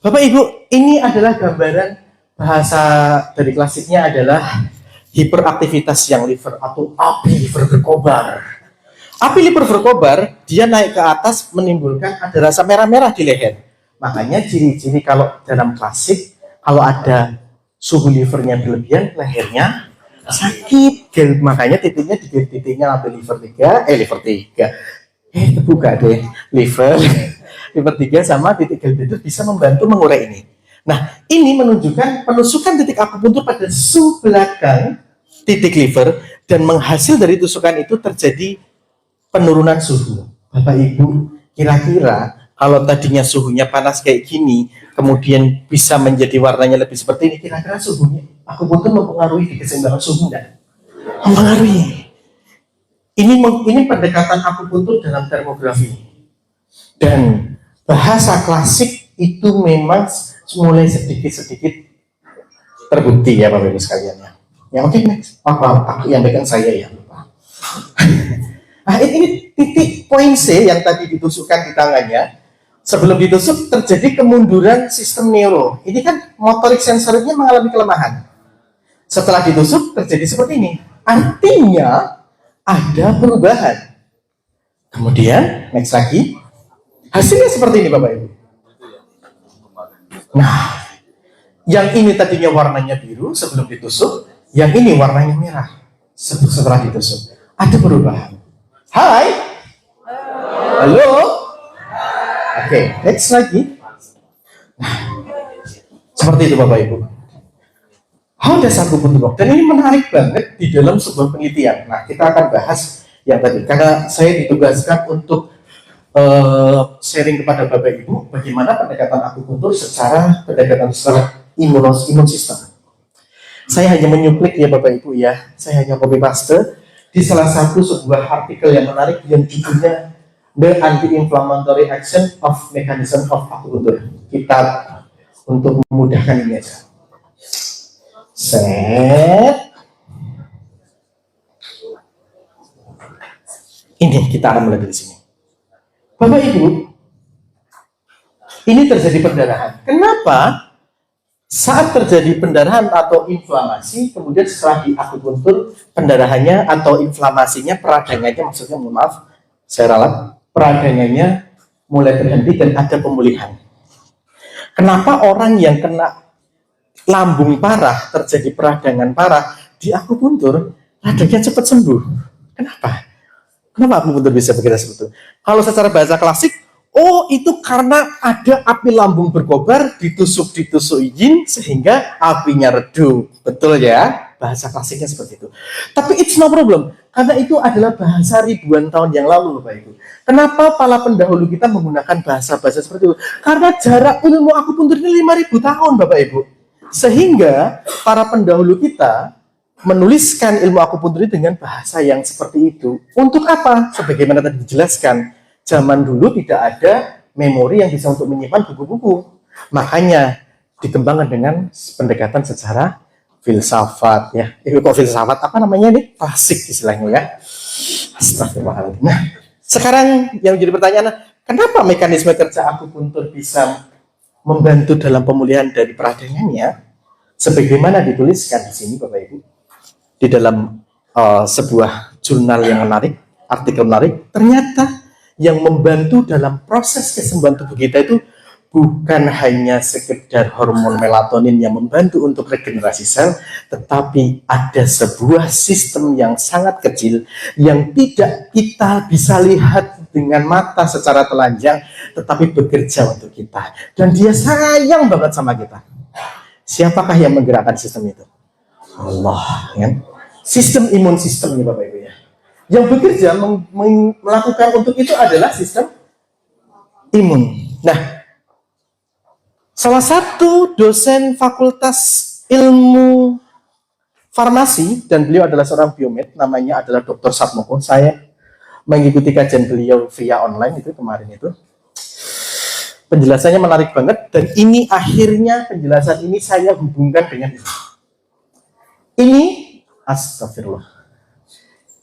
Bapak Ibu, ini adalah gambaran bahasa dari klasiknya adalah hiperaktivitas yang liver atau api liver berkobar. Api liver berkobar, dia naik ke atas menimbulkan ada rasa merah-merah di leher. Makanya ciri-ciri kalau dalam klasik, kalau ada suhu livernya berlebihan, lehernya sakit. Makanya titiknya di titiknya api liver 3, liver 3. Buka deh, liver 3 sama titik galblader bisa membantu mengurai ini. Nah, ini menunjukkan penusukan titik akupuntur pada belakang titik liver dan menghasil dari tusukan itu terjadi penurunan suhu. Bapak Ibu, kira-kira kalau tadinya suhunya panas kayak gini, kemudian bisa menjadi warnanya lebih seperti ini, kira-kira suhunya akupuntur mempengaruhi di keseimbangan suhu enggak? Mempengaruhi. Ini pendekatan akupuntur dalam termografi. Dan bahasa klasik itu memang mulai sedikit-sedikit terbukti ya Bapak Ibu sekalian ya. Ya oke, next. Aku yang pegang saya ya. Nah, ini titik poin C yang tadi ditusukkan di tangannya. Sebelum ditusuk terjadi kemunduran sistem neuro. Ini kan motorik sensoriknya mengalami kelemahan. Setelah ditusuk terjadi seperti ini. Artinya ada perubahan. Kemudian next lagi. Hasilnya seperti ini Bapak Ibu. Nah, yang ini tadinya warnanya biru sebelum ditusuk, yang ini warnanya merah setelah ditusuk. Ada perubahan. Hai. Halo. Oke, next lagi. Nah, seperti itu Bapak Ibu. How does akupuntur work? Dan ini menarik banget di dalam sebuah penelitian. Nah, kita akan bahas yang tadi karena saya ditugaskan untuk sharing kepada Bapak Ibu bagaimana pendekatan akupuntur secara imun sistem. Saya hanya menyuplik ya Bapak Ibu ya. Saya hanya copy paste di salah satu sebuah artikel yang menarik yang judulnya The Anti-Inflammatory Action of Mechanism of Akupuntur. Kita untuk memudahkan ini aja. Ini kita akan mulai dari sini. Bapak Ibu, ini terjadi pendarahan. Kenapa? Saat terjadi pendarahan atau inflamasi, kemudian setelah diakupuntur, pendarahannya atau inflamasinya, peradangannya, maksudnya mohon maaf, saya ralat, peradangannya mulai berhenti dan ada pemulihan. Kenapa orang yang kena lambung parah, terjadi peradangan parah, diakupuntur, radangnya cepat sembuh? Kenapa? Kenapa akupuntur bisa begitu seperti itu? Kalau secara bahasa klasik, oh itu karena ada api lambung berkobar, ditusuk yin sehingga apinya redup. Betul ya? Bahasa klasiknya seperti itu. Tapi it's no problem, karena itu adalah bahasa ribuan tahun yang lalu Bapak Ibu. Kenapa para pendahulu kita menggunakan bahasa-bahasa seperti itu? Karena jarak ilmu akupuntur ini 5.000 tahun Bapak Ibu. Sehingga para pendahulu kita menuliskan ilmu akupuntur dengan bahasa yang seperti itu. Untuk apa? Sebagaimana tadi dijelaskan, zaman dulu tidak ada memori yang bisa untuk menyimpan buku-buku. Makanya dikembangkan dengan pendekatan secara filsafat ya. Kok filsafat? Apa namanya nih? Klasik istilahnya ya. Astagfirullahaladzim. Nah, sekarang yang menjadi pertanyaan, kenapa mekanisme kerja akupuntur bisa membantu dalam pemulihan dari peradangannya? Sebagaimana dituliskan di sini Bapak Ibu. Di dalam sebuah jurnal yang menarik, artikel menarik, ternyata yang membantu dalam proses kesembuhan tubuh kita itu bukan hanya sekedar hormon melatonin yang membantu untuk regenerasi sel, tetapi ada sebuah sistem yang sangat kecil yang tidak kita bisa lihat dengan mata secara telanjang, tetapi bekerja untuk kita. Dan dia sayang banget sama kita. Siapakah yang menggerakkan sistem itu? Allah, kan? Sistem imun sistemnya Bapak Ibu ya. Yang bekerja melakukan untuk itu adalah sistem imun. Nah, salah satu dosen Fakultas Ilmu Farmasi dan beliau adalah seorang biomed, namanya adalah Dr. Satmoko. Saya mengikuti kajian beliau via online itu kemarin itu. Penjelasannya menarik banget dan ini akhirnya penjelasan ini saya hubungkan dengan ini. Astagfirullah.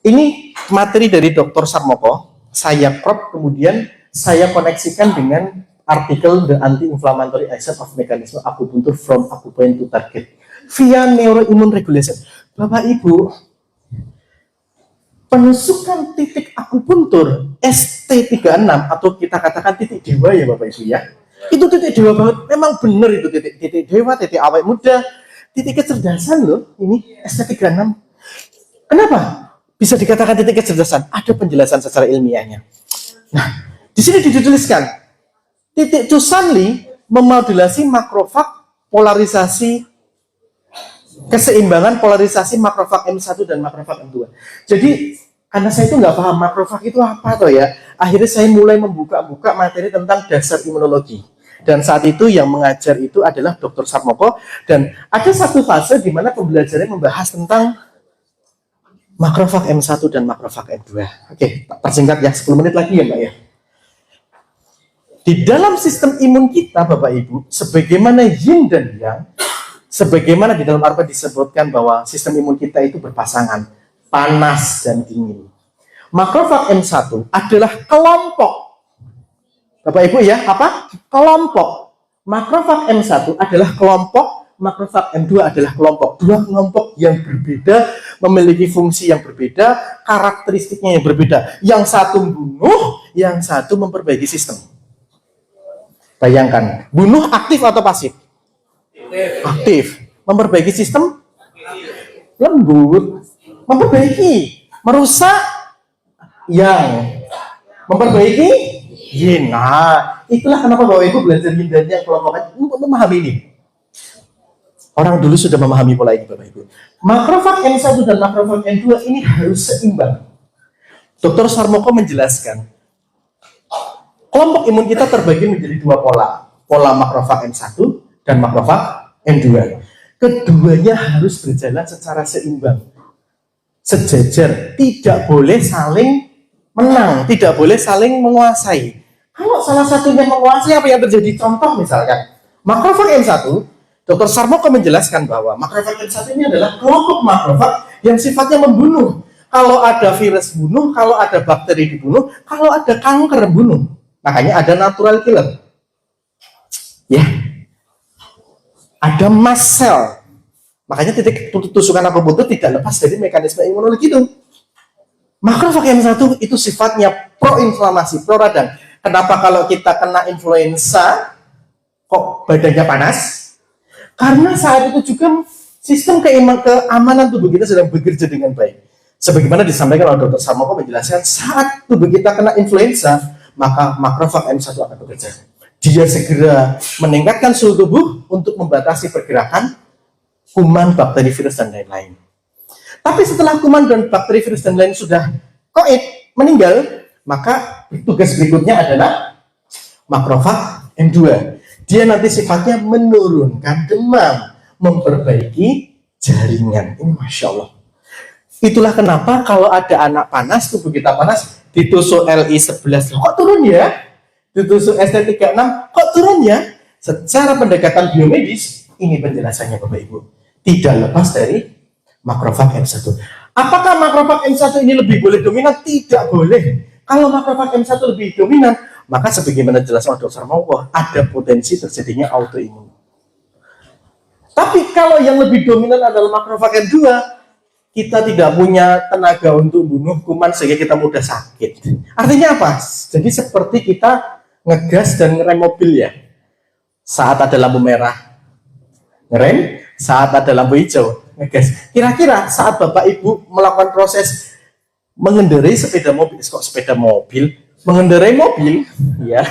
Ini materi dari Dr. Satmoko, saya crop kemudian saya koneksikan dengan artikel The Anti-Inflammatory Action of Mechanism Acupuncture from Acupoint to Target via Neuroimmune Regulation. Bapak Ibu, penusukan titik akupuntur ST36 atau kita katakan titik dewa ya Bapak Ibu ya. Itu titik dewa banget, memang benar itu titik dewa, titik awet muda, titik kecerdasan loh ini ST36. Kenapa bisa dikatakan titik kecerdasan? Ada penjelasan secara ilmiahnya. Nah, di sini dituliskan titik Cusanli memodulasi makrofag polarisasi keseimbangan polarisasi makrofag M1 dan makrofag M2. Jadi karena saya itu nggak paham makrofag itu apa toh ya, akhirnya saya mulai membuka-buka materi tentang dasar imunologi. Dan saat itu yang mengajar itu adalah Dr. Sarmoko, dan ada satu fase di mana pembelajarannya membahas tentang makrofag M1 dan makrofag M2. Oke, persingkat ya, 10 menit lagi ya Mbak ya. Di dalam sistem imun kita Bapak Ibu, sebagaimana yin dan yang, sebagaimana di dalam Arpa disebutkan bahwa sistem imun kita itu berpasangan, panas dan dingin. Makrofag M1 adalah kelompok. Bapak Ibu ya, apa? Kelompok. Makrofag M1 adalah kelompok, makrofag M2 adalah kelompok. Dua kelompok yang berbeda, memiliki fungsi yang berbeda, karakteristiknya yang berbeda. Yang satu membunuh, yang satu memperbaiki sistem. Bayangkan, bunuh aktif atau pasif? Aktif. Memperbaiki sistem lembut. Memperbaiki, merusak yang memperbaiki yin. Nah, itulah kenapa Bapak Ibu belajar yin dan yang kelompokan untuk memahami ini. Orang dulu sudah memahami pola ini Bapak Ibu. Makrofag M1 dan makrofag M2 ini harus seimbang. Dr. Sarmoko menjelaskan, kelompok imun kita terbagi menjadi dua pola. Pola makrofag M1 dan makrofag M2. Keduanya harus berjalan secara seimbang, sejajar, tidak boleh saling menang, tidak boleh saling menguasai. Kalau salah satunya menguasai, apa yang terjadi? Contoh misalkan, makrofag M1, Dr. Sarmoko menjelaskan bahwa makrofag M1 ini adalah kelompok makrofag yang sifatnya membunuh. Kalau ada virus bunuh, kalau ada bakteri dibunuh, kalau ada kanker bunuh. Makanya ada natural killer. Ya. Ada mast cell. Makanya titik tusukan akupuntur tidak lepas dari mekanisme imunologi itu. Makrofag M1 itu sifatnya proinflamasi, pro-radang. Kenapa kalau kita kena influenza kok badannya panas? Karena saat itu juga sistem keamanan tubuh kita sedang bekerja dengan baik. Sebagaimana disampaikan oleh Dr. Sarmoko menjelaskan, saat tubuh kita kena influenza, maka makrofag M1 akan bekerja. Dia segera meningkatkan suhu tubuh untuk membatasi pergerakan kuman, bakteri, virus, dan lain-lain. Tapi setelah kuman dan bakteri, virus, dan lain sudah meninggal, maka tugas berikutnya adalah makrofag M2. Dia nanti sifatnya menurunkan demam, memperbaiki jaringan. Ini Masya Allah. Itulah kenapa kalau ada anak panas, tubuh kita panas, ditusuk LI11, kok turun ya? Ditusuk ST36, kok turun ya? Secara pendekatan biomedis, ini penjelasannya Bapak Ibu. Tidak lepas dari makrofag M1. Apakah makrofag M1 ini lebih boleh dominan? Tidak boleh. Kalau makrofag M1 lebih dominan, maka sebagaimana jelaskan oleh Dr. Sarmoko, ada potensi terjadinya autoimun. Tapi kalau yang lebih dominan adalah makrofag M2, kita tidak punya tenaga untuk bunuh kuman sehingga kita mudah sakit. Artinya apa? Jadi seperti kita ngegas dan ngerem mobil ya. Saat ada lampu merah, ngerem. Saat ada lampu hijau, ngegas. Kira-kira saat Bapak Ibu melakukan proses mengendarai sepeda mobil, kok sepeda mobil? Mengendarai mobil, ya.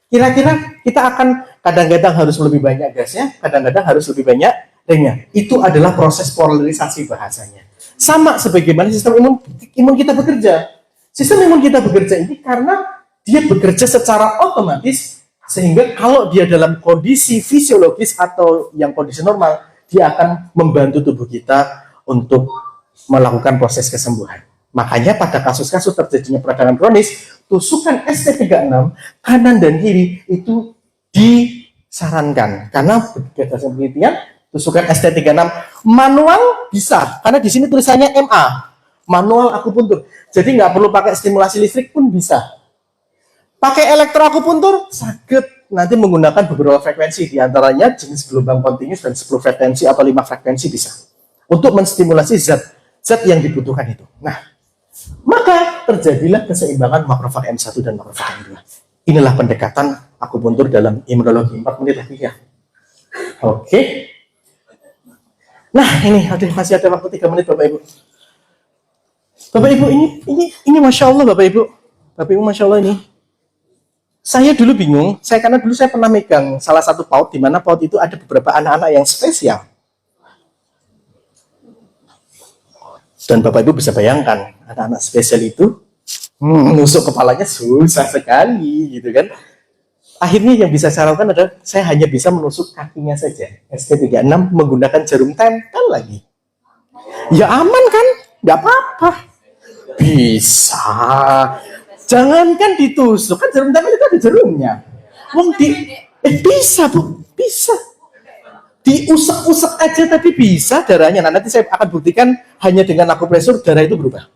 Kira-kira kita akan kadang-kadang harus lebih banyak gasnya, kadang-kadang harus lebih banyak remnya. Itu adalah proses polarisasi bahasanya. Sama sebagaimana sistem imun kita bekerja. Sistem imun kita bekerja ini karena dia bekerja secara otomatis, sehingga kalau dia dalam kondisi fisiologis atau yang kondisi normal, dia akan membantu tubuh kita untuk melakukan proses kesembuhan. Makanya pada kasus-kasus terjadinya peradangan kronis, tusukan ST36 kanan dan kiri itu disarankan. Karena berdasarkan penelitian, tusukan ST36 manual bisa, karena di sini tulisannya MA, manual akupuntur. Jadi nggak perlu pakai stimulasi listrik pun bisa. Pakai elektroakupuntur sakit, nanti menggunakan beberapa frekuensi, diantaranya jenis gelombang kontinus dan 10 frekuensi atau 5 frekuensi bisa untuk menstimulasi zat yang dibutuhkan itu. Nah, maka terjadilah keseimbangan makrofag M1 dan makrofag M2. Inilah pendekatan akupuntur dalam imunologi. 4 menit lagi ya. Oke. Nah, ini masih ada waktu 3 menit Bapak Ibu. Bapak Ibu ini Masya Allah Bapak Ibu. Bapak Ibu Masya Allah ini. Saya dulu bingung, karena dulu saya pernah megang salah satu PAUD, di mana PAUD itu ada beberapa anak-anak yang spesial. Dan Bapak Ibu bisa bayangkan, anak-anak spesial itu menusuk kepalanya susah sekali, gitu kan. Akhirnya yang bisa saya lakukan adalah, saya hanya bisa menusuk kakinya saja, ST36 menggunakan jarum tempel lagi. Ya aman kan? Nggak apa-apa. Bisa. Jangankan ditusuk, kan jarum tempel itu ada jarumnya. Bisa Bu, bisa. Diusek-usek aja tapi bisa darahnya. Nah, nanti saya akan buktikan hanya dengan akupresur darah itu berubah.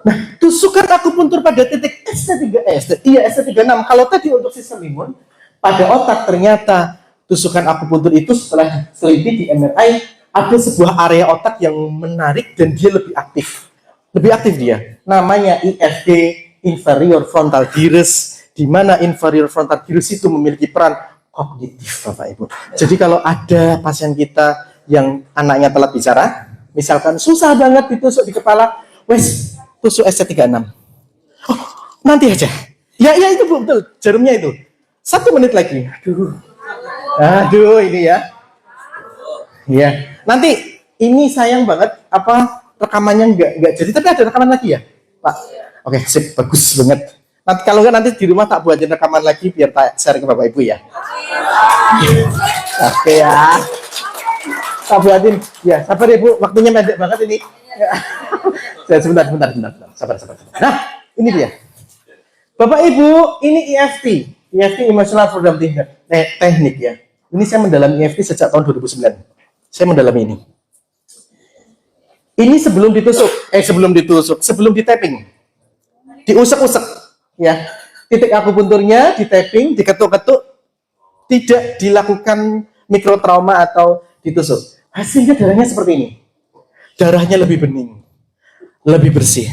Nah, tusukan akupuntur pada titik ST36. Kalau tadi untuk sistem imun, pada otak ternyata tusukan akupuntur itu setelah teliti di MRI, ada sebuah area otak yang menarik dan dia lebih aktif. Lebih aktif dia. Namanya IFG, inferior frontal gyrus, di mana inferior frontal gyrus itu memiliki peran kognitif, Bapak Ibu. Jadi kalau ada pasien kita yang anaknya telat bicara, misalkan susah banget ditusuk di kepala, wes tusuk ST36. Oh, nanti aja. Ya itu Bu, betul. Jarumnya itu. 1 menit lagi. Aduh ini ya. Ya, nanti ini sayang banget rekamannya nggak jadi, tapi ada rekaman lagi ya, Pak. Oke, sip, bagus banget. Nanti kalau nggak nanti di rumah tak buatin rekaman lagi biar share ke Bapak Ibu ya. Oke ya. Tak buatin. Ya, sabar ya Bu, waktunya pendek banget ini. Sebentar. Sabar. Nah, ini dia. Bapak Ibu, ini EFT Emotional Freedom Technique ya. Ini saya mendalami EFT sejak tahun 2009. Saya mendalami ini. Ini sebelum di tapping. Diusek-usek ya. Titik akupunturnya di tapping, diketuk-ketuk, tidak dilakukan mikrotrauma atau ditusuk. Hasilnya darahnya seperti ini. Darahnya lebih bening, lebih bersih.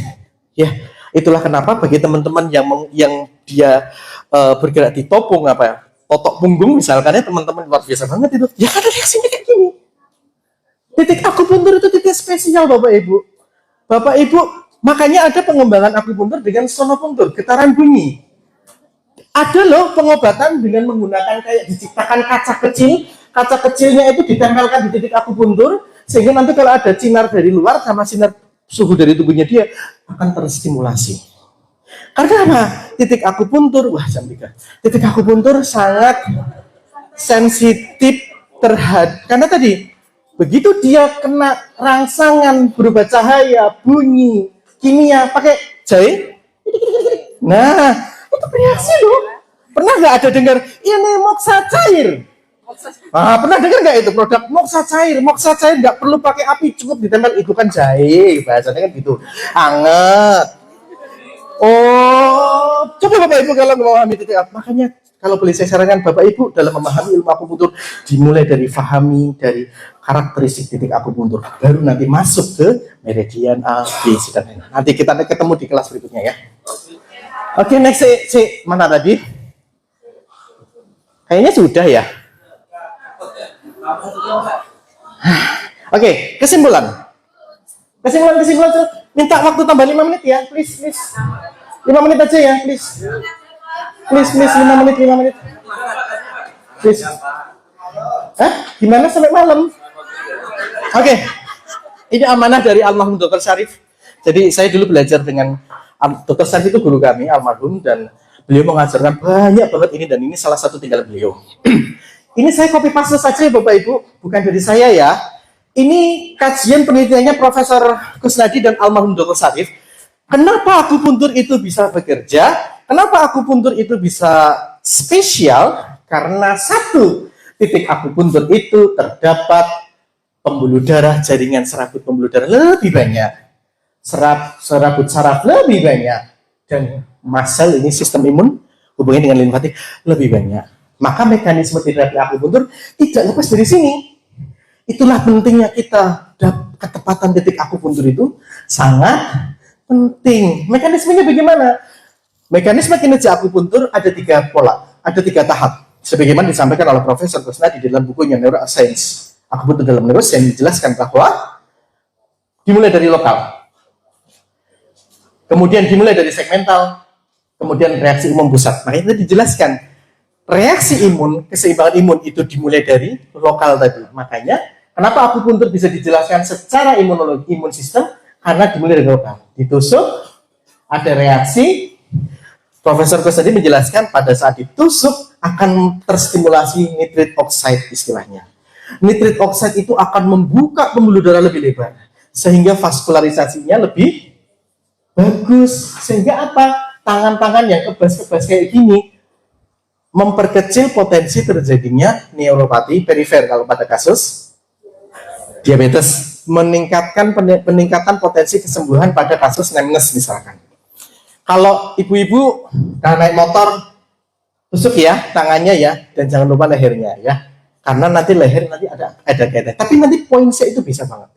Ya, itulah kenapa bagi teman-teman yang dia bergerak di totok punggung misalkan ya, teman-teman luar biasa banget itu. Ya kan reaksinya kayak gini. Titik akupuntur itu titik spesial Bapak Ibu, makanya ada pengembangan akupuntur dengan sonopunktur, getaran bunyi. Ada loh pengobatan dengan menggunakan kayak diciptakan kaca kecilnya itu ditempelkan di titik akupuntur, sehingga nanti kalau ada sinar dari luar sama sinar suhu dari tubuhnya dia akan terstimulasi. Karena apa? Titik akupuntur, titik akupuntur sangat sensitif karena tadi begitu dia kena rangsangan berupa cahaya, bunyi, kimia, pakai jahe, nah itu bereaksi loh. Pernah nggak ada dengar ini moksa cair? Pernah dengar nggak itu produk moksa cair? Moksa cair nggak perlu pakai api, cukup ditempel, itu kan jahe, bahasanya kan gitu, anget. Oh, coba Bapak Ibu kalau memahami titik apa, makanya kalau boleh saya sarankan Bapak Ibu dalam memahami ilmu akupuntur, dimulai dari fahami dari karakteristik titik akupuntur, baru nanti masuk ke meridian A, B, C, dan lain. Nanti kita ketemu di kelas berikutnya ya. Oke, next C mana tadi? Kayaknya sudah ya. Oke, kesimpulan. Minta waktu tambah 5 menit ya, please. 5 menit aja ya, please. Please 5 menit. Please. Gimana sampai malam? Oke. Ini amanah dari almarhum Dr. Syarif. Jadi saya dulu belajar dengan Dr. Syarif, itu guru kami almarhum, dan beliau mengajarkan banyak banget ini, dan ini salah satu tinggal beliau. Ini saya copy paste saja ya Bapak Ibu, bukan dari saya ya. Ini kajian penelitiannya Profesor Kusnadi dan almarhum Dr. Syarif. Kenapa akupuntur itu bisa bekerja? Kenapa akupuntur itu bisa spesial? Karena satu, titik akupuntur itu terdapat pembuluh darah, jaringan serabut pembuluh darah lebih banyak, serabut saraf lebih banyak, dan muscle ini sistem imun, hubungannya dengan limfatik lebih banyak. Maka mekanisme terapi akupuntur tidak lepas dari sini. Itulah pentingnya kita, ketepatan titik akupuntur itu sangat penting. Mekanismenya bagaimana? Mekanisme kinerja akupuntur ada 3 pola, ada 3 tahap. Sebagaimana disampaikan oleh Profesor Kusnadi di dalam bukunya Neuroscience Akupuntur dalam Neuroscience, yang dijelaskan bahwa dimulai dari lokal, kemudian dimulai dari segmental, kemudian reaksi umum pusat. Makanya itu dijelaskan, reaksi imun, keseimbangan imun itu dimulai dari lokal tadi. Makanya kenapa akupuntur bisa dijelaskan secara imunologi, imun sistem, karena dimulai dari lokal. Ditusuk, ada reaksi. Profesor Kus tadi menjelaskan pada saat ditusuk akan terstimulasi nitrit oxide istilahnya. Nitrit oxide itu akan membuka pembuluh darah lebih lebar, sehingga vaskularisasinya lebih bagus. Sehingga apa? Tangan-tangan yang kebas-kebas kayak gini memperkecil potensi terjadinya neuropati perifer kalau pada kasus diabetes, meningkatkan peningkatan potensi kesembuhan pada kasus numbness misalkan. Kalau ibu-ibu naik motor, tusuk ya tangannya ya, dan jangan lupa lehernya ya, karena nanti leher nanti ada kaitan. Tapi nanti poin C itu bisa banget.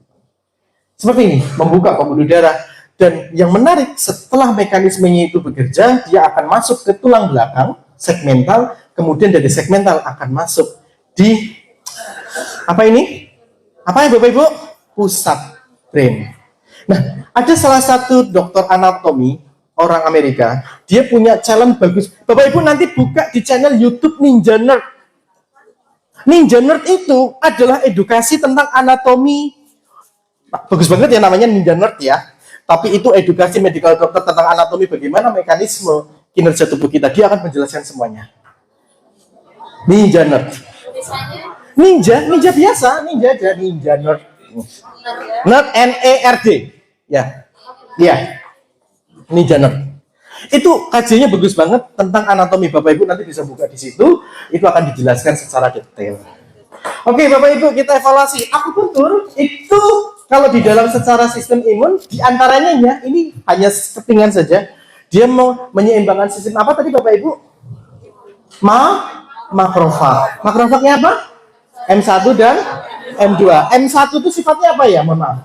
Seperti ini, membuka pembuluh darah. Dan yang menarik, setelah mekanismenya itu bekerja, dia akan masuk ke tulang belakang, segmental, kemudian dari segmental akan masuk di apa ini? Apa ya Bapak Ibu? Pusat brain. Nah, ada salah satu dokter anatomi orang Amerika, dia punya challenge bagus. Bapak Ibu nanti buka di channel YouTube Ninja Nerd. Ninja Nerd itu adalah edukasi tentang anatomi. Bagus banget ya namanya Ninja Nerd ya. Tapi itu edukasi medical dokter tentang anatomi, bagaimana mekanisme kinerja tubuh kita. Dia akan menjelaskan semuanya. Ninja Nerd. Ninja biasa, ninja aja, Ninja Nerd. Nerd N-E-R-D. Ya. Iya. Ninja Nerd. Itu kajiannya bagus banget tentang anatomi. Bapak Ibu nanti bisa buka di situ, itu akan dijelaskan secara detail. Oke, Bapak Ibu, kita evaluasi. Akupuntur itu kalau di dalam secara sistem imun, diantaranya ya, ini hanya kepingan saja. Dia mau menyeimbangkan sistem apa tadi Bapak Ibu? Makrofag. Makrofagnya apa? M1 dan M2. M1 itu sifatnya apa ya? Mohon maaf.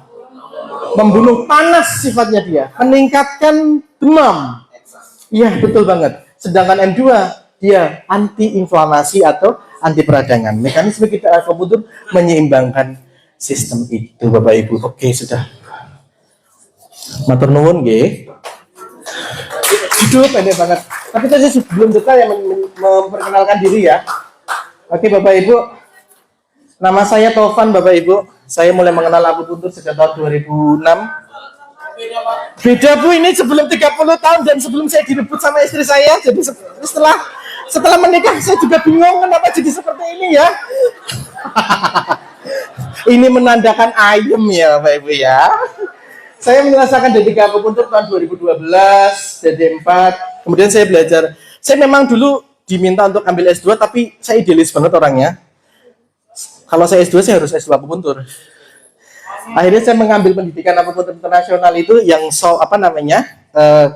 Membunuh, panas sifatnya dia, meningkatkan demam. Iya, betul banget. Sedangkan M2 dia anti-inflamasi atau anti peradangan. Mekanisme kita akupuntur menyeimbangkan sistem itu, Bapak Ibu. Oke, sudah. Matur nuwun nggih. Judul pendek banget. Tapi tadi sebelum detail yang memperkenalkan diri ya. Oke, Bapak Ibu. Nama saya Taufan, Bapak Ibu. Saya mulai mengenal akupuntur sejak tahun 2006. Beda Bu, ini sebelum 30 tahun dan sebelum saya direbut sama istri saya. Jadi setelah menikah saya juga bingung kenapa jadi seperti ini ya. Ini menandakan ayem ya Bapak Ibu ya. Saya menyelesaikan D3 akupuntur tahun 2012, D4. Kemudian saya belajar. Saya memang dulu diminta untuk ambil S2 tapi saya idealis banget orangnya. Kalau saya S2 saya harus S2 akupuntur. Akhirnya saya mengambil pendidikan akupuntur internasional itu yang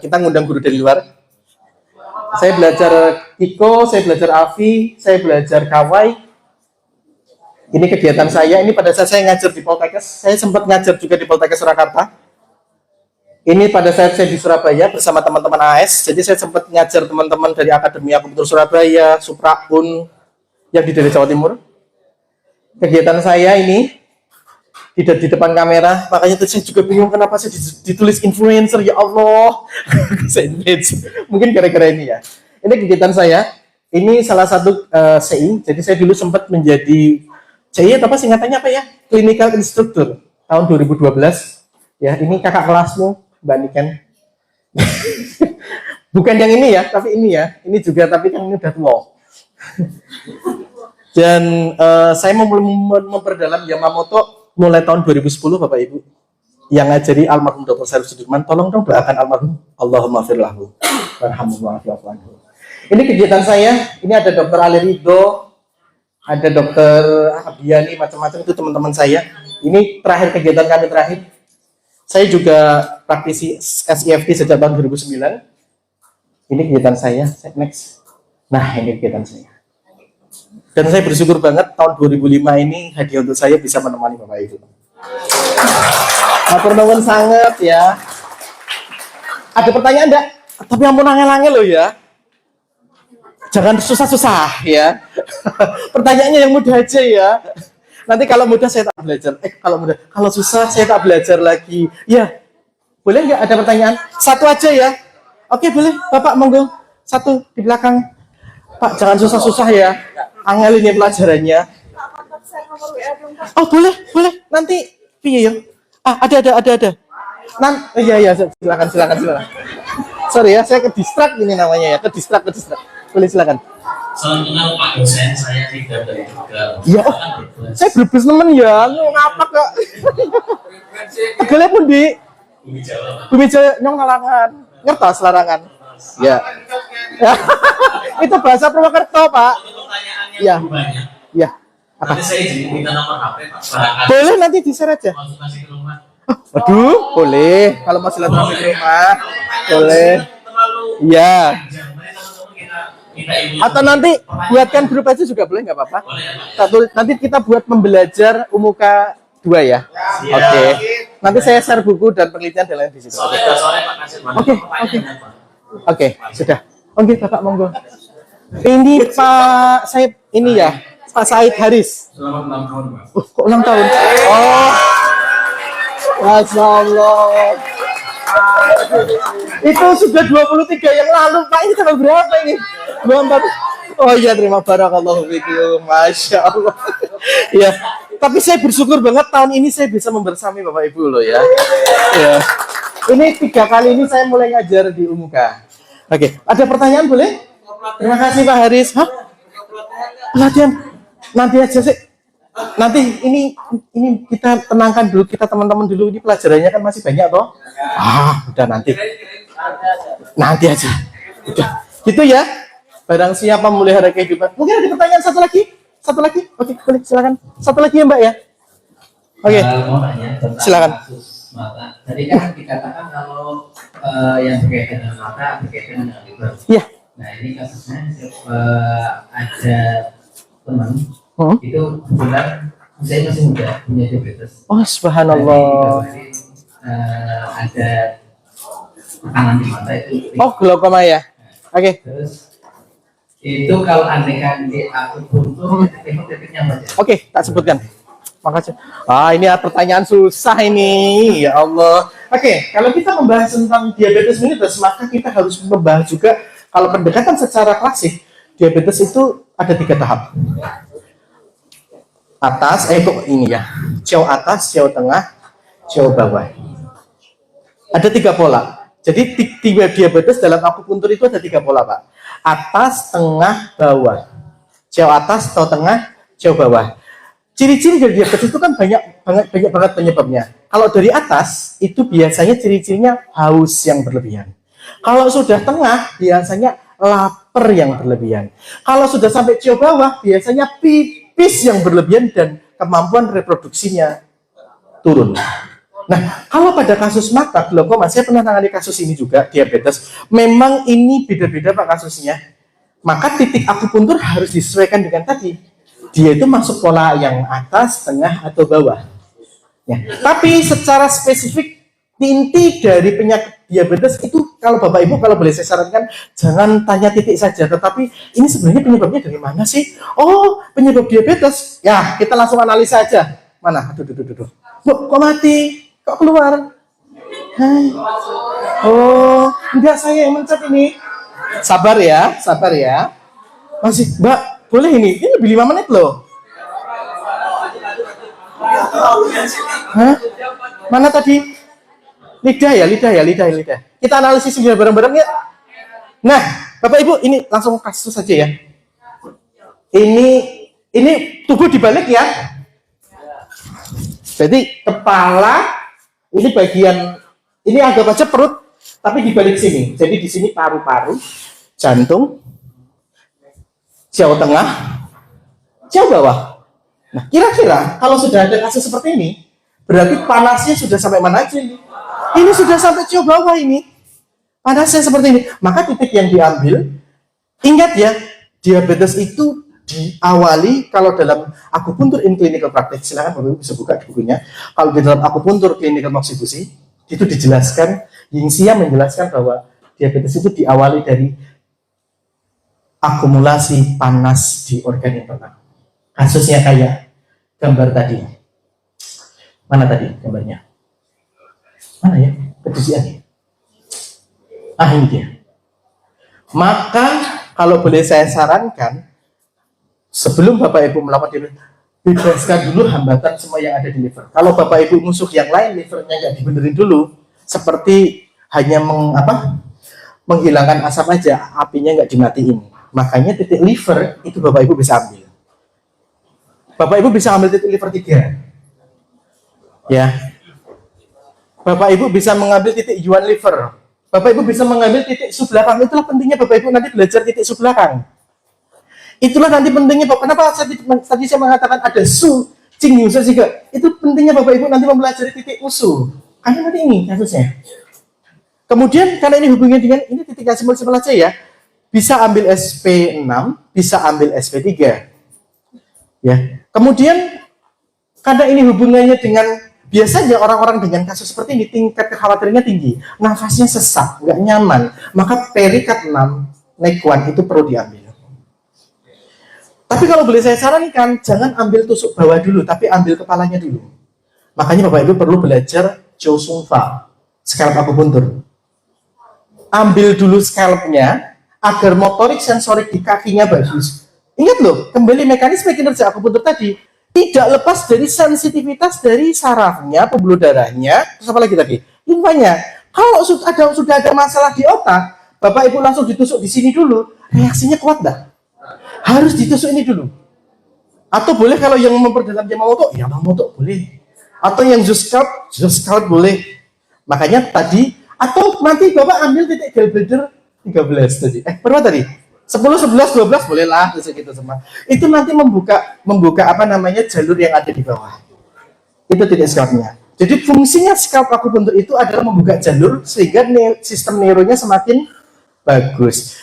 kita ngundang guru dari luar. Saya belajar Kiko, saya belajar Avi, saya belajar Kawai. Ini kegiatan saya. Ini pada saat saya ngajar di Poltekkes, saya sempat ngajar juga di Poltekkes Surakarta. Ini pada saat saya di Surabaya bersama teman-teman AS. Jadi saya sempat ngajar teman-teman dari Akademi Akupuntur Surabaya, Suprakun, yang di Jawa Timur. Kegiatan saya ini tidak di depan kamera, makanya saya juga bingung kenapa saya ditulis influencer, ya Allah. Mungkin gara-gara ini ya. Ini kegiatan saya, ini salah satu CI, jadi saya dulu sempat menjadi CI apa singkatannya apa ya? Clinical Instructor tahun 2012. Ya, ini kakak kelasmu, Mbak Niken. Bukan yang ini ya, tapi ini ya. Ini juga, tapi kan ini udah tua. Dan saya memperdalam Yamamoto mulai tahun 2010 Bapak Ibu. Yang ngajari almarhum Dr. Syarif Sudirman, tolong dong doakan almarhum. Allahumma firlahu warhamhu wa'afu anhu. Ini kegiatan saya, ini ada Dr. Ali Ridho, ada Dr. Abiani, macam-macam itu teman-teman saya. Ini terakhir kegiatan kami terakhir. Saya juga praktisi SIFT sejak tahun 2009. Ini kegiatan saya. Next. Nah, ini kegiatan saya. Dan saya bersyukur banget tahun 2005 ini hadiah untuk saya bisa menemani Bapak Ibu. Matur nuwun sangat ya. Ada pertanyaan enggak? Tapi ampun angel-angel loh ya. Jangan susah-susah ya. Pertanyaannya yang mudah aja ya. Nanti kalau mudah saya tak belajar. Kalau susah saya tak belajar lagi. Ya, boleh nggak ada pertanyaan? Satu aja ya. Oke boleh, Bapak monggo. Satu di belakang. Pak jangan susah-susah ya. Angel ini pelajarannya. Oh boleh. Nanti piye ya? Ada. Iya, silakan. Sorry ya, saya ke distrak ini namanya ya. Ke distrak. Boleh silakan. Salam kenal Pak dosen, saya Ridha dari Tegal. Ya, saya berbes temen ya. Ngapa kok? Tegalnya pun di Bumi Jawa nyong larangan. Ngertos larangan. Ya. Itu bahasa Purwokerto, Pak. Ya. Ya. Apa? Nanti saya jadi minta nomor HP Pak. Boleh nanti di-share aja. Masuk kasih ke rumah. Waduh, boleh. Kalau mau silaturahmi ke rumah, boleh. Iya. Atau nanti buatkan grup aja juga boleh, nggak apa-apa. Nanti kita buat membelajar Umuka 2 ya. Oke. Nanti saya share buku dan penelitian dan lain di situ. Oke, sudah. Oke, Bapak monggo. Ini Pak Said ini ya, Pak Said Haris. Selamat ulang tahun, Pak. Kok ulang tahun? Oh. Masya Allah. Itu sudah 23 yang lalu, Pak. Ini tanggal berapa ini? 24. Oh iya, terima barakallahu fikum. Masya Allah. Ya, tapi saya bersyukur banget tahun ini saya bisa membersami Bapak Ibu loh ya. Ya. Ini 3 kali ini saya mulai ngajar di Umuka. Oke, ada pertanyaan boleh? Terima kasih Pak Haris. Hah? Pelatihan? Nanti aja sih. Nanti ini kita tenangkan dulu, kita teman-teman dulu, ini pelajarannya kan masih banyak toh. Udah nanti aja. Udah gitu ya. Barang siapa memelihara kehidupan. Mungkin ada pertanyaan satu lagi. Oke, boleh silakan. Satu lagi ya Mbak ya. Oke. Mau tanya tentang silakan. kasus mata. Tadi kan dikatakan kalau yang berkaitan dengan mata berkaitan dengan liver. Iya. Nah ini kasusnya ada teman itu kebetulan saya masih muda punya diabetes. Oh subhanallah. Ada tekanan di mata itu. Oh glaukoma ya. Oke. Terus itu kalau andaikan di akupuntur titik-titiknya apa aja? Oke, tak sebutkan. Makasih. Ini pertanyaan susah ini. Ya Allah. Oke, kalau kita membahas tentang diabetes mellitus, maka kita harus membahas juga kalau pendekatan secara klasik, diabetes itu ada 3 tahap. Atas, kok ini ya. Jauh atas, jauh tengah, jauh bawah. Ada 3 pola. Jadi diabetes dalam akupuntur itu ada 3 pola, Pak. Atas, tengah, bawah. Jauh atas atau tengah, jauh bawah. Ciri-ciri dari diabetes itu kan banyak banget penyebabnya. Kalau dari atas itu biasanya ciri-cirinya haus yang berlebihan. Kalau sudah tengah biasanya lapar yang berlebihan. Kalau sudah sampai jauh bawah biasanya pipis yang berlebihan dan kemampuan reproduksinya turun. Nah, kalau pada kasus mata glaukoma, saya pernah tangani kasus ini juga, diabetes. Memang ini beda-beda Pak kasusnya. Maka titik akupuntur harus disesuaikan dengan tadi. Dia itu masuk pola yang atas, tengah, atau bawah. Ya. Tapi secara spesifik, inti dari penyakit diabetes itu, kalau Bapak Ibu, kalau boleh saya sarankan, jangan tanya titik saja. Tetapi ini sebenarnya penyebabnya dari mana sih? Oh, penyebab diabetes. Ya, kita langsung analisa aja. Mana? Aduh. Bu, kok mati? Kok keluar? Hai. Oh, enggak saya yang mencet ini. Sabar ya. Masih, Mbak, boleh ini? Ini lebih 5 menit loh. Hah? Mana tadi? Lidah ya. Kita analisis bareng-bareng ya. Nah, Bapak Ibu, ini langsung kasus saja ya. Ini tubuh dibalik ya. Jadi kepala ini bagian ini anggap aja perut tapi dibalik sini. Jadi di sini paru-paru, jantung, jauh tengah, jauh bawah. Nah, kira-kira kalau sudah ada kasus seperti ini, berarti panasnya sudah sampai mana aja ini? Ini sudah sampai jauh bawah ini. Panasnya seperti ini. Maka titik yang diambil, ingat ya, diabetes itu diawali kalau dalam akupuntur in clinical practice, silakan Bapak Ibu bisa buka di bukunya. Kalau di dalam akupuntur clinical moxibusi itu dijelaskan, Yingxia menjelaskan bahwa diabetes itu diawali dari akumulasi panas di organ internal. Kasusnya kayak gambar tadi. Mana tadi gambarnya? Mana ya? Kedisian. Ini dia. Maka kalau boleh saya sarankan, sebelum Bapak Ibu melakukan diabetes, bebaskan dulu hambatan semua yang ada di liver. Kalau Bapak Ibu musuh yang lain, livernya nggak dibenerin dulu, seperti hanya menghilangkan asap aja, apinya nggak dimatiin. Makanya titik liver itu Bapak Ibu bisa ambil. Bapak Ibu bisa ambil titik liver 3. Ya. Bapak Ibu bisa mengambil titik yuan liver. Bapak Ibu bisa mengambil titik subbelakang. Itulah pentingnya Bapak Ibu nanti belajar titik subbelakang. Itulah nanti pentingnya Bapak. Kenapa tadi saya mengatakan ada su, cing yusa juga. Itu pentingnya Bapak Ibu nanti mempelajari titik usu. Karena nanti ini kasusnya. Kemudian karena ini hubungannya dengan ini titik yang simpel-simpel aja ya. Bisa ambil SP6, bisa ambil SP3. Ya. Kemudian karena ini hubungannya dengan biasanya orang-orang dengan kasus seperti ini tingkat kekhawatirannya tinggi, nafasnya sesak, nggak nyaman, maka perikat 6 nekuan itu perlu diambil. Tapi kalau boleh saya sarankan, jangan ambil tusuk bawah dulu, tapi ambil kepalanya dulu. Makanya Bapak Ibu perlu belajar Zhou Sung Fa, scalp akupuntur. Ambil dulu scalpnya agar motorik sensorik di kakinya bagus. Ingat loh, kembali mekanisme kinerja akupuntur tadi tidak lepas dari sensitivitas dari sarafnya, pembuluh darahnya, terus apa lagi tadi? Limfanya. Kalau sudah ada masalah di otak, Bapak Ibu langsung ditusuk di sini dulu, reaksinya kuat enggak? Harus ditusuk ini dulu. Atau boleh kalau yang memperdalam Yamamoto, ya Yamamoto boleh. Atau yang Juscalp boleh. Makanya tadi, atau nanti Bapak ambil titik gallbladder 13 tadi. Berapa tadi? 10, 11, 12 bolehlah gitu semua. Itu nanti membuka apa namanya jalur yang ada di bawah. Itu titik scalpnya. Jadi fungsinya scalp akupuntur itu adalah membuka jalur sehingga sistem neuronnya semakin bagus.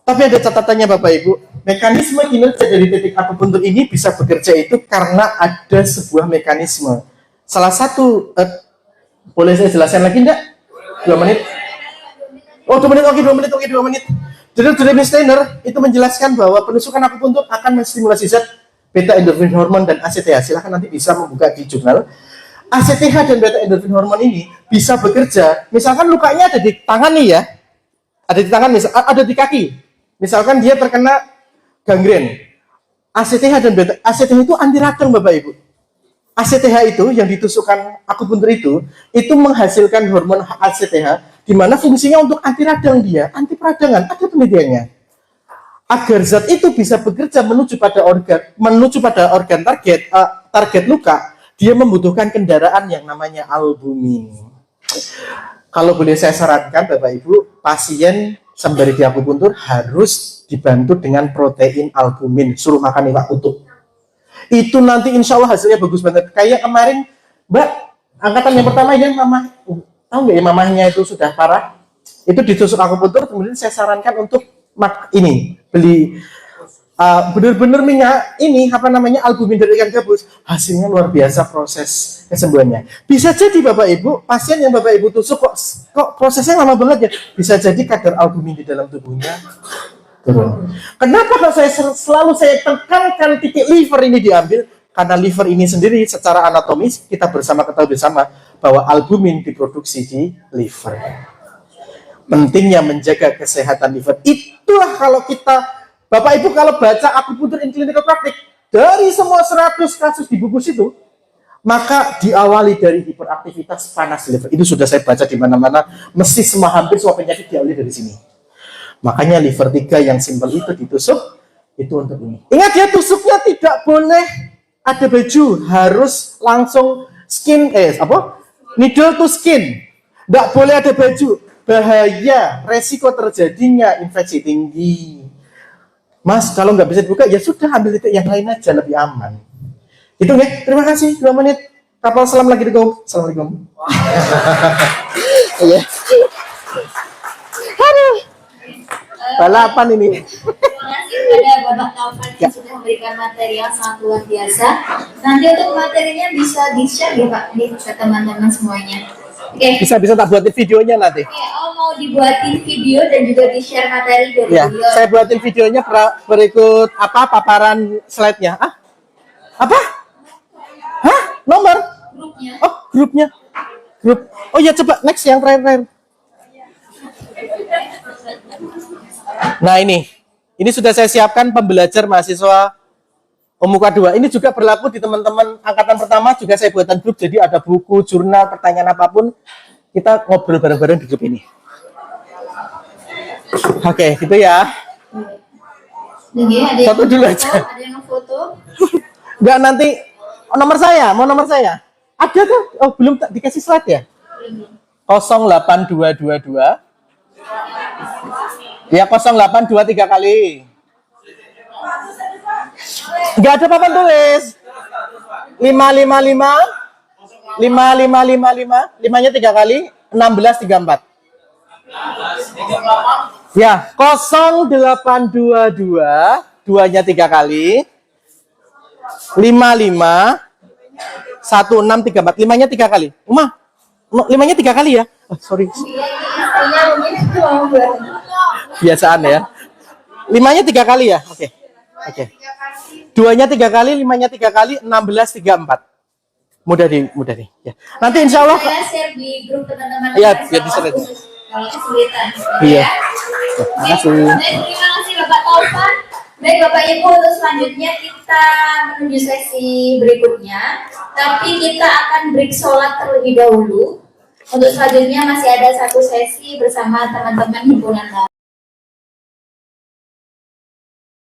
Tapi ada catatannya Bapak Ibu, mekanisme kinerja dari titik akupuntur ini bisa bekerja itu karena ada sebuah mekanisme. Salah satu boleh saya jelaskan lagi enggak? 2 menit. Oh, 2 menit, oke, 2 menit, oke, 2 menit. Jadi Jeremy Steiner itu menjelaskan bahwa penusukan akupuntur akan menstimulasi zat beta endorfin hormon dan ACTH. Silahkan nanti bisa membuka di jurnal. ACTH dan beta endorfin hormon ini bisa bekerja. Misalkan lukanya ada di tangan nih ya, ada di tangan, ada di kaki. Misalkan dia terkena gangren. ACTH dan beta, ACTH itu anti radang Bapak Ibu. ACTH itu yang ditusukkan akupuntur itu menghasilkan hormon ACTH, di mana fungsinya untuk anti radang dia, anti peradangan, ada penelitiannya. Agar zat itu bisa bekerja menuju pada organ target luka, dia membutuhkan kendaraan yang namanya albumin. Kalau boleh saya sarankan Bapak Ibu, pasien sembari di akupuntur harus dibantu dengan protein albumin, suruh makan iwak utuh. Itu nanti insya Allah hasilnya bagus banget. Kayak kemarin Mbak, angkatan yang pertama ya mama, tahu nggak ya mamahnya itu sudah parah, itu ditusuk akupuntur, kemudian saya sarankan untuk beli benar-benar minyak ini apa namanya albumin dari ikan gabus. Hasilnya luar biasa proses kesembuhannya. Bisa jadi Bapak Ibu, pasien yang Bapak Ibu tusuk kok prosesnya lama banget ya, bisa jadi kadar albumin di dalam tubuhnya turun. Kenapa kalau selalu saya tekankan titik liver ini diambil? Karena liver ini sendiri secara anatomis kita ketahui bersama bahwa albumin diproduksi di liver. Pentingnya menjaga kesehatan liver. Itulah kalau kita, Bapak Ibu kalau baca akupuntur in clinical practice, dari semua 100 kasus di buku situ, maka diawali dari hiperaktivitas panas liver. Itu sudah saya baca di mana-mana, mesti hampir semua penyakit diawali dari sini. Makanya liver 3 yang simpel itu ditusuk, itu untuk ini. Ingat ya, tusuknya tidak boleh ada baju, harus langsung needle to skin. Tidak boleh ada baju, bahaya, resiko terjadinya infeksi tinggi. Mas, kalau nggak bisa dibuka, ya sudah ambil titik yang lain aja, lebih aman. Itu ya, terima kasih, 2 menit. Kapal selam lagi di go. Assalamualaikum. Balapan ini. Terima kasih kepada Bapak Taufan yang sudah memberikan materi yang sangat luar biasa. Nanti untuk materinya bisa di-share ya Pak nih ke teman-teman semuanya. Oke. Bisa tak buatin videonya nanti. Oke, mau dibuatin video dan juga di-share materi dari Ya, beliau. saya buatin videonya berikut paparan slide-nya. Apa? Hah? Nomor? Grupnya. Oh, grupnya. Grup. Oh ya, coba next yang terakhir. Nah, ini sudah saya siapkan pembelajar mahasiswa Umuka 2. Ini juga berlaku di teman-teman angkatan pertama, juga saya buatan grup, jadi ada buku, jurnal, pertanyaan apapun, kita ngobrol bareng-bareng di grup ini. Oke, gitu ya. Ada Satu dulu aja. Ada yang foto. Enggak, nanti mau nomor saya. Ada tuh? Oh, belum dikasih slide ya? 08222. Ya, 082 3 kali. Enggak ada papan tulis. 555 5555 5-nya 3 kali 1634. Ya, 0822 2-nya 3 kali 55 1634. 5-nya 3 kali. Uma, 5-nya 3 kali ya? Oh, sorry. Biasaan ya. 5-nya 3 kali ya? Oke. 2-nya 3 kali, 5-nya 3 kali 1634. Mudah nih. Ya. Nanti insya Allah. Saya share di grup teman-teman. Iya, biar bisa lihat. Kalau kesulitan. Iya. Terima kasih. Terima kasih Bapak Taufan. Baik Bapak Ibu, untuk selanjutnya kita menuju sesi berikutnya. Tapi kita akan break sholat terlebih dahulu. Untuk selanjutnya masih ada satu sesi bersama teman-teman himpunan.